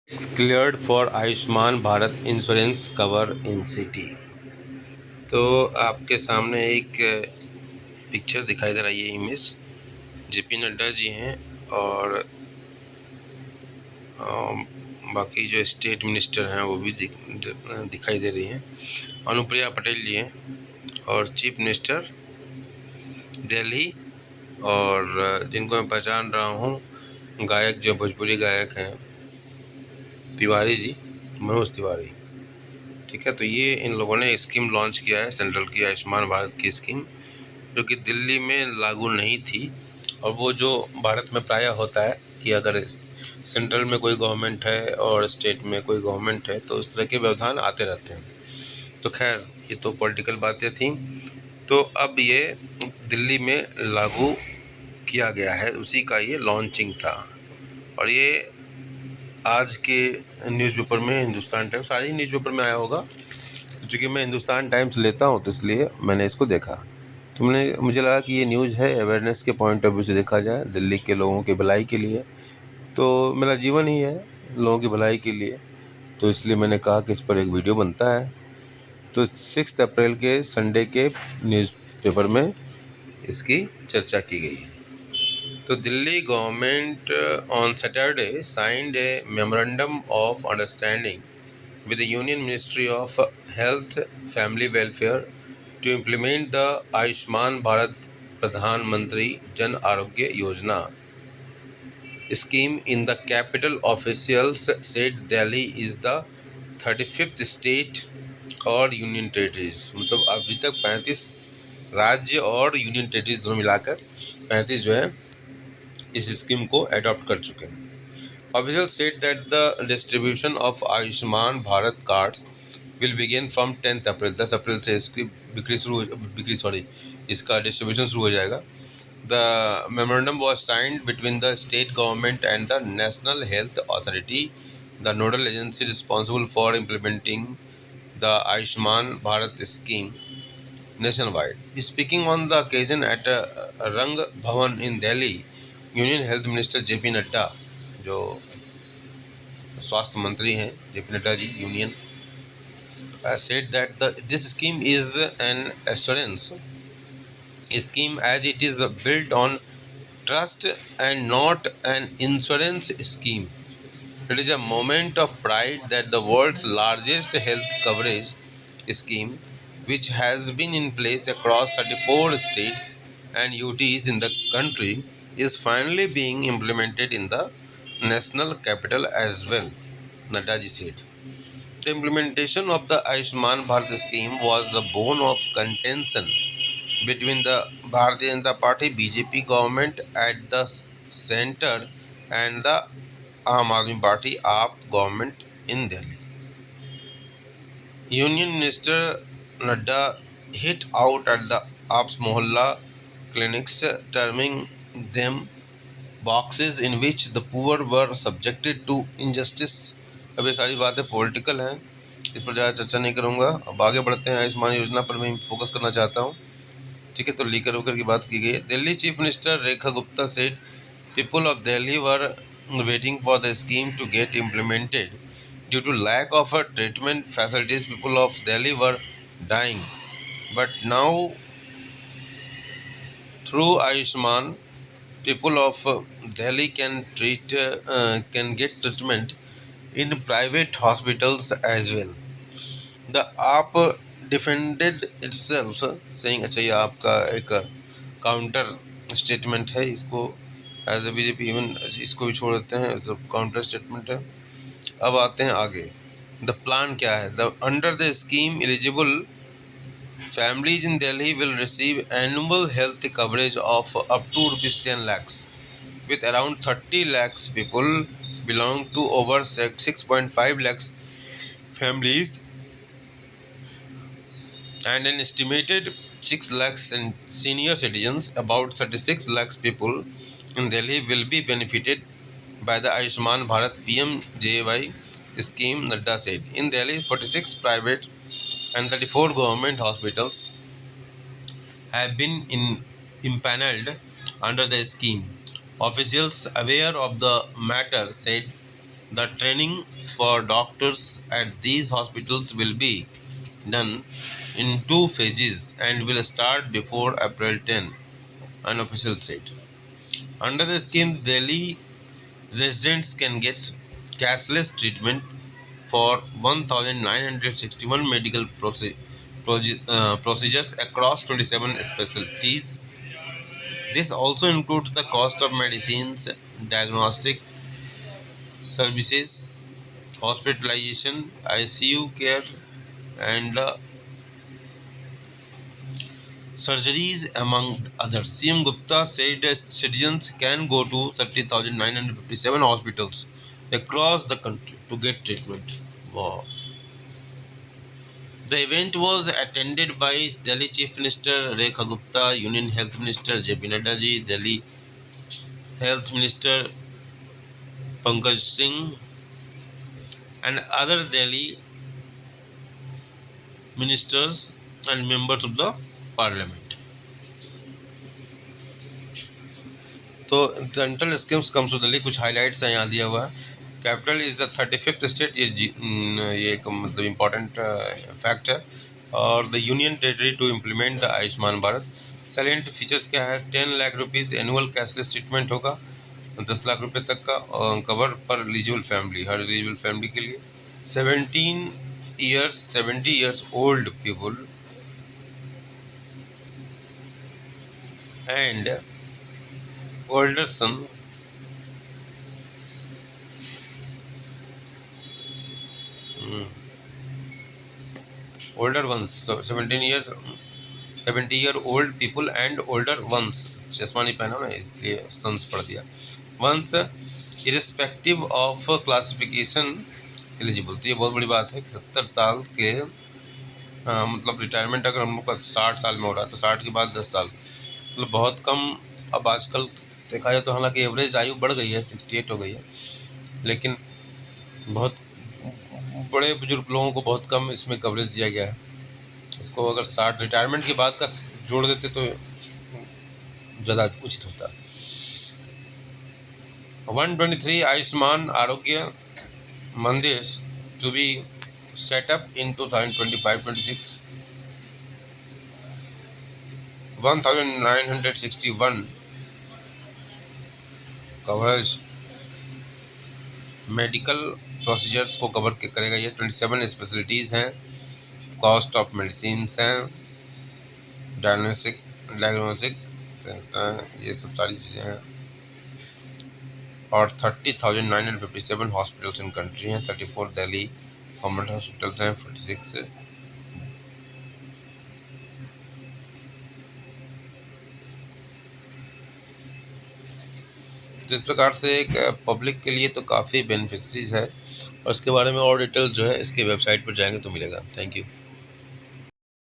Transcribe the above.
Cleared for Ayushman Bharat insurance cover in city. तो आपके सामने एक पिक्चर दिखाई दे रही है, इमेज। जेपी नड्डा जी हैं और बाकी जो स्टेट मिनिस्टर हैं वो भी दिखाई दे रही हैं। अनुप्रिया पटेल जी हैं और चीफ मिनिस्टर दिल्ली, और जिनको मैं पहचान रहा हूँ, गायक जो भोजपुरी गायक हैं तिवारी जी, मनोज तिवारी। ठीक है, तो ये इन लोगों ने स्कीम लॉन्च किया है, सेंट्रल की आयुष्मान भारत की स्कीम, जो कि दिल्ली में लागू नहीं थी। और वो जो भारत में प्रायः होता है कि अगर सेंट्रल में कोई गवर्नमेंट है और स्टेट में कोई गवर्नमेंट है तो उस तरह के व्यवधान आते रहते हैं। तो खैर, ये तो पॉलिटिकल बातें थी। तो अब ये दिल्ली में लागू किया गया है, उसी का ये लॉन्चिंग था। और ये आज के न्यूज़पेपर में, हिंदुस्तान टाइम्स, सारे ही न्यूज़पेपर में आया होगा, क्योंकि मैं हिंदुस्तान टाइम्स लेता हूँ तो इसलिए मैंने इसको देखा। तो मुझे लगा कि ये न्यूज़ है, अवेयरनेस के पॉइंट ऑफ व्यू से देखा जाए, दिल्ली के लोगों की भलाई के लिए। तो मेरा जीवन ही है लोगों की भलाई के लिए, तो इसलिए मैंने कहा कि इस पर एक वीडियो बनता है। तो 6 अप्रैल के संडे के न्यूज़पेपर में इसकी चर्चा की गई है। तो Delhi government on Saturday signed A memorandum of understanding with the Union Ministry of Health Family Welfare to implement the Ayushman Bharat Pradhan Mantri Jan Arogya Yojana scheme in the capital. Officials said Delhi is the 35th state और union territories, मतलब अभी तक 35 राज्य और union territories दोनों मिलाकर 35 जो है इस स्कीम को अडॉप्ट कर चुके हैं। Officials said that the distribution of Ayushman Bharat cards will begin from 10th अप्रैल। 10 अप्रैल से इसकी इसका डिस्ट्रीब्यूशन शुरू हो जाएगा। The memorandum was signed between the state government and the National Health Authority, the nodal agency responsible for implementing the Ayushman Bharat scheme nationwide. Speaking on the occasion at Rang Bhavan in Delhi, Union Health Minister JP Nadda, जो स्वास्थ्य मंत्री हैं JP Nadda ji, union, said that this scheme is an assurance scheme as it is built on trust and not an insurance scheme. It is a moment of pride that the world's largest health coverage scheme, which has been in place across 34 states and UTs in the country, is finally being implemented in the national capital as well, Nadda ji said. The implementation of the Ayushman Bharat scheme was the bone of contention between the Bharatiya Janata Party (BJP) government at the center and the Aam Aadmi Party (AAP) government in Delhi. Union Minister Nadda hit out at the AAP's Mohalla clinics, terming them boxes in which the poor were subjected to injustice. अब ये सारी बातें political हैं, इस पर ज़्यादा चर्चा नहीं करूँगा। अब आगे बढ़ते हैं, आयुष्मान योजना पर मैं फोकस करना चाहता हूँ। ठीक है, तो लीकर वोकर की बात की गई है। Delhi chief minister Rekha Gupta said people of Delhi were waiting for the scheme to get implemented due to lack of treatment facilities. People of Delhi were dying, but now through Ayushman people of Delhi can get treatment in private hospitals as well. The AAP defended itself, saying, अच्छा ये आपका एक counter statement है, इसको as a BJP even इसको भी छोड़ देते हैं, तो काउंटर स्टेटमेंट है। अब आते हैं आगे, द प्लान क्या है। The under the scheme eligible families in Delhi will receive annual health coverage of up to rupees 10 lakhs, with around 30 lakhs people belong to over 6.5 lakhs families and an estimated 6 lakhs senior citizens. About 36 lakhs people in Delhi will be benefited by the Ayushman Bharat PMJY scheme, Nadda said. In Delhi, 46 private and 34 government hospitals have been impaneled under the scheme. Officials aware of the matter said The training for doctors at these hospitals will be done in 2 phases and will start before April 10, an official said. Under the scheme, Delhi residents can get cashless treatment for 1,961 medical procedures across 27 specialties. This also includes the cost of medicines, diagnostic services, hospitalization, ICU care, and surgeries, among others. CM Gupta said citizens can go to 30,957 hospitals across the country to get treatment. Wow. The event was attended by Delhi Chief Minister Rekha Gupta, Union Health Minister JP Nadda ji, Delhi Health Minister Pankaj Singh, and other Delhi ministers and members of the parliament. तो dental schemes comes to Delhi, कुछ highlights हैं यहाँ दिया हुआ है. Capital is the 35th state, ये एक मतलब इम्पॉर्टेंट फैक्ट है. और the union territory to implement the Ayushman Bharat. Salient features क्या है? 10 lakh rupees annual cashless treatment होगा, 10 लाख रुपये तक का कवर पर एलिजिबल फैमिली, हर एलिजिबल फैमिली के लिए. 70 years old people and older son older ones, so 70 year old people and older ones, चश्मा नहीं पहना ना इसलिए सन्स पढ़ दिया. Once irrespective of classification eligible. तो ये बहुत बड़ी बात है कि 70 साल के मतलब रिटायरमेंट अगर हम लोग का 60 साल में हो रहा है तो 60 के बाद 10 साल मतलब बहुत कम. अब आजकल देखा जाए तो हालांकि एवरेज आयु बढ़ गई है, 68 हो गई है, लेकिन बहुत बड़े बुजुर्ग लोगों को बहुत कम इसमें कवरेज दिया गया है. इसको अगर 60 रिटायरमेंट के बाद का जोड़ देते तो ज़्यादा उचित होता. 123 Ayushman Arogya Mandir to be set up in 2025-26. 1961 coverage medical procedures को कवर करेगा. ये 27 स्पेशलिटीज़ हैं, कॉस्ट ऑफ मेडिसिन हैं, डायग्नोस्टिक ये सब सारी चीज़ें हैं. और 30,957 हॉस्पिटल्स इन कंट्री हैं. 34 दिल्ली गवर्नमेंट हॉस्पिटल्स हैं, 46 जिस प्रकार से एक पब्लिक के लिए तो काफ़ी बेनिफिशरीज है. और इसके बारे में और डिटेल्स जो है इसके वेबसाइट पर जाएंगे तो मिलेगा. Thank you.